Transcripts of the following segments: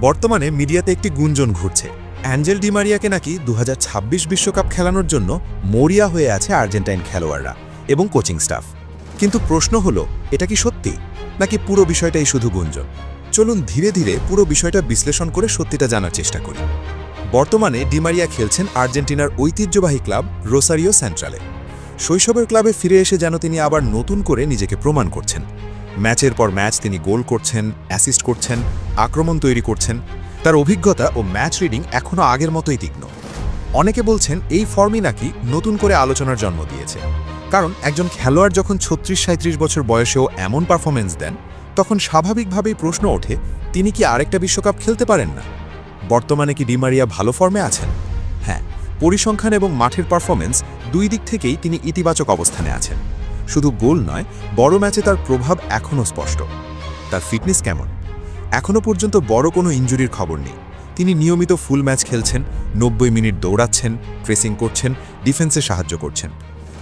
বর্তমানে মিডিয়াতে একটি গুঞ্জন ঘুরছে, অ্যাঞ্জেল ডি মারিয়াকে নাকি 2026 বিশ্বকাপ খেলানোর জন্য মরিয়া হয়ে আছে আর্জেন্টাইন খেলোয়াড়রা এবং কোচিং স্টাফ। কিন্তু প্রশ্ন হলো, এটা কি সত্যি নাকি পুরো বিষয়টাই শুধু গুঞ্জন? চলুন ধীরে ধীরে পুরো বিষয়টা বিশ্লেষণ করে সত্যিটা জানার চেষ্টা করি। বর্তমানে ডি মারিয়া খেলছেন আর্জেন্টিনার ঐতিহ্যবাহী ক্লাব রোসারিও সেন্ট্রালে। শৈশবের ক্লাবে ফিরে এসে যেন তিনি আবার নতুন করে নিজেকে প্রমাণ করছেন। ম্যাচের পর ম্যাচ তিনি গোল করছেন, অ্যাসিস্ট করছেন, আক্রমণ তৈরি করছেন। তার অভিজ্ঞতা ও ম্যাচ রিডিং এখনও আগের মতোই তীক্ষ্ণ। অনেকে বলছেন এই ফর্মই নাকি নতুন করে আলোচনার জন্ম দিয়েছে, কারণ একজন খেলোয়াড় যখন 36-37 বছর বয়সেও এমন পারফরমেন্স দেন, তখন স্বাভাবিকভাবেই প্রশ্ন ওঠে, তিনি কি আরেকটা বিশ্বকাপ খেলতে পারেন না? বর্তমানে কি ডি মারিয়া ভালো ফর্মে আছেন? হ্যাঁ, পরিসংখ্যান এবং মাঠের পারফরমেন্স দুই দিক থেকেই তিনি ইতিবাচক অবস্থানে আছেন। শুধু গোল নয়, বড় ম্যাচে তার প্রভাব এখনও স্পষ্ট। তার ফিটনেস কেমন? এখনও পর্যন্ত বড় কোনো ইনজুরির খবর নেই। তিনি নিয়মিত ফুল ম্যাচ খেলছেন, 90 মিনিট দৌড়াচ্ছেন, প্রেসিং করছেন, ডিফেন্সে সাহায্য করছেন।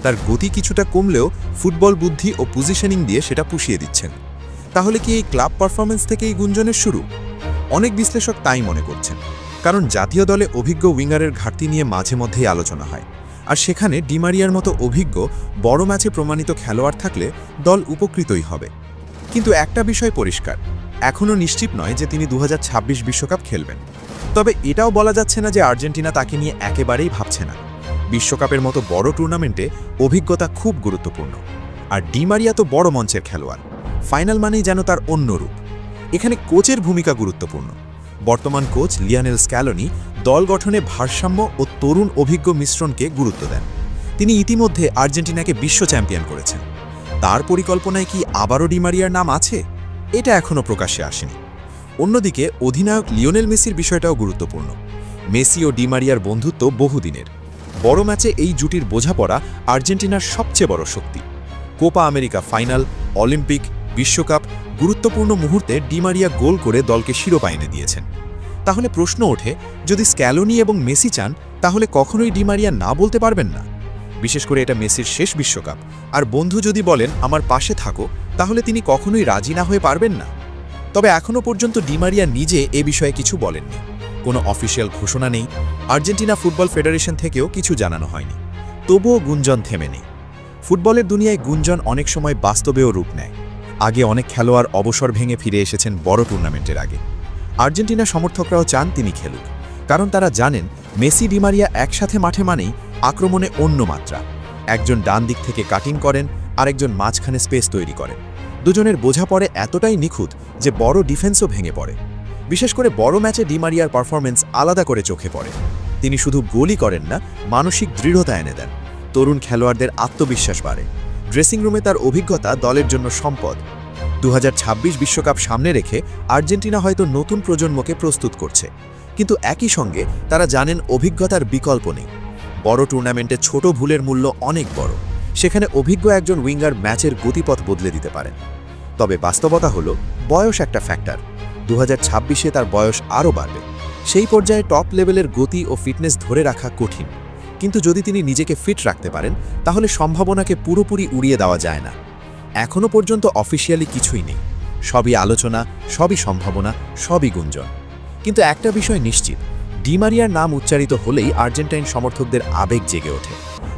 তার গতি কিছুটা কমলেও ফুটবল বুদ্ধি ও পজিশনিং দিয়ে সেটা পুষিয়ে দিচ্ছেন। তাহলে কি এই ক্লাব পারফরমেন্স থেকে এই গুঞ্জনের শুরু? অনেক বিশ্লেষক তাই মনে করছেন, কারণ জাতীয় দলে অভিজ্ঞ উইঙ্গারের ঘাটতি নিয়ে মাঝে মধ্যেই আলোচনা হয়। আর সেখানে ডি মারিয়ার মতো অভিজ্ঞ বড় ম্যাচে প্রমাণিত খেলোয়াড় থাকলে দল উপকৃতই হবে। কিন্তু একটা বিষয় পরিষ্কার, এখনও নিশ্চিত নয় যে তিনি 2026 বিশ্বকাপ খেলবেন। তবে এটাও বলা যাচ্ছে না যে আর্জেন্টিনা তাকে নিয়ে একেবারেই ভাবছে না। বিশ্বকাপের মতো বড় টুর্নামেন্টে অভিজ্ঞতা খুব গুরুত্বপূর্ণ। আর ডি মারিয়া তো বড় মঞ্চের খেলোয়াড়, ফাইনাল মানেই যেন তার অন্য রূপ। এখানে কোচের ভূমিকা গুরুত্বপূর্ণ। বর্তমান কোচ লিওনেল স্ক্যালোনি দল গঠনে ভারসাম্য ও তরুণ অভিজ্ঞ মিশ্রণকে গুরুত্ব দেন। তিনি ইতিমধ্যে আর্জেন্টিনাকে বিশ্ব চ্যাম্পিয়ন করেছেন। তার পরিকল্পনায় কি আবারও ডি মারিয়ার নাম আছে? এটা এখনও প্রকাশ্যে আসেনি। অন্যদিকে অধিনায়ক লিওনেল মেসির বিষয়টাও গুরুত্বপূর্ণ। মেসি ও ডি মারিয়ার বন্ধুত্ব বহুদিনের। বড় ম্যাচে এই জুটির বোঝাপড়া আর্জেন্টিনার সবচেয়ে বড় শক্তি। কোপা আমেরিকা ফাইনাল, অলিম্পিক, বিশ্বকাপ, গুরুত্বপূর্ণ মুহূর্তে ডি মারিয়া গোল করে দলকে শিরোপা এনে দিয়েছেন। তাহলে প্রশ্ন ওঠে, যদি স্ক্যালোনি এবং মেসি চান, তাহলে কখনোই ডি মারিয়া না বলতে পারবেন না। বিশেষ করে এটা মেসির শেষ বিশ্বকাপ, আর বন্ধু যদি বলেন আমার পাশে থাকো, তাহলে তিনি কখনোই রাজি না হয়ে পারবেন না। তবে এখনও পর্যন্ত ডি মারিয়া নিজে এ বিষয়ে কিছু বলেননি। কোনো অফিসিয়াল ঘোষণা নেই, আর্জেন্টিনা ফুটবল ফেডারেশন থেকেও কিছু জানানো হয়নি। তবুও গুঞ্জন থেমে নেই। ফুটবলের দুনিয়ায় গুঞ্জন অনেক সময় বাস্তবেও রূপ নেয়। আগে অনেক খেলোয়াড় অবসর ভেঙে ফিরে এসেছেন বড় টুর্নামেন্টের আগে। আর্জেন্টিনা সমর্থকরাও চান তিনি খেলুক, কারণ তারা জানেন মেসি ডি মারিয়া একসাথে মাঠে মানেই আক্রমণে অন্য মাত্রা। একজন ডান দিক থেকে কাটিং করেন, আরেকজন মাঝখানে স্পেস তৈরি করেন। দুজনের বোঝাপড়ে এতটাই নিখুঁত যে বড় ডিফেন্সও ভেঙে পড়ে। বিশেষ করে বড় ম্যাচে ডি মারিয়ার পারফরমেন্স আলাদা করে চোখে পড়ে। তিনি শুধু গোলই করেন না, মানসিক দৃঢ়তা এনে দেন। তরুণ খেলোয়াড়দের আত্মবিশ্বাস বাড়ে। ড্রেসিং রুমে তার অভিজ্ঞতা দলের জন্য সম্পদ। 2026 বিশ্বকাপ সামনে রেখে আর্জেন্টিনা হয়তো নতুন প্রজন্মকে প্রস্তুত করছে, কিন্তু একই সঙ্গে তারা জানেন অভিজ্ঞতার বিকল্প নেই। বড় টুর্নামেন্টে ছোট ভুলের মূল্য অনেক বড়। সেখানে অভিজ্ঞ একজন উইঙ্গার ম্যাচের গতিপথ বদলে দিতে পারেন। তবে বাস্তবতা হলো, বয়স একটা ফ্যাক্টর। 2026-এ তার বয়স আরও বাড়বে। সেই পর্যায়ে টপ লেভেলের গতি ও ফিটনেস ধরে রাখা কঠিন। কিন্তু যদি তিনি নিজেকে ফিট রাখতে পারেন, তাহলে সম্ভাবনাকে পুরোপুরি উড়িয়ে দেওয়া যায় না। এখনও পর্যন্ত অফিসিয়ালি কিছুই নেই। সবই আলোচনা, সবই সম্ভাবনা, সবই গুঞ্জন। কিন্তু একটা বিষয় নিশ্চিত, ডি মারিয়ার নাম উচ্চারিত হলেই আর্জেন্টাইন সমর্থকদের আবেগ জেগে ওঠে।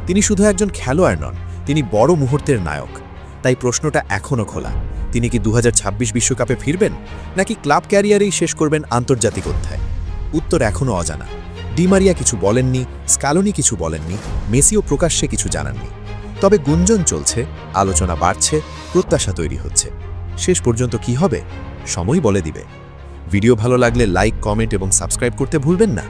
তিনি শুধু একজন খেলোয়াড় নন, তিনি বড় মুহূর্তের নায়ক। তাই প্রশ্নটা এখনও খোলা, তিনি কি 2026 বিশ্বকাপে ফিরবেন, নাকি ক্লাব ক্যারিয়ারেই শেষ করবেন আন্তর্জাতিক অধ্যায়? উত্তর এখনও অজানা। ডি মারিয়া কিছু বলেননি, স্ক্যালোনি কিছু বলেননি, মেসিও প্রকাশ্যে কিছু জানাননি। তবে গুঞ্জন চলছে, আলোচনা বাড়ছে, প্রত্যাশা তৈরি হচ্ছে। শেষ পর্যন্ত কি হবে, সময় বলে দিবে। ভিডিও ভালো লাগলে লাইক, কমেন্ট এবং সাবস্ক্রাইব করতে ভুলবেন না।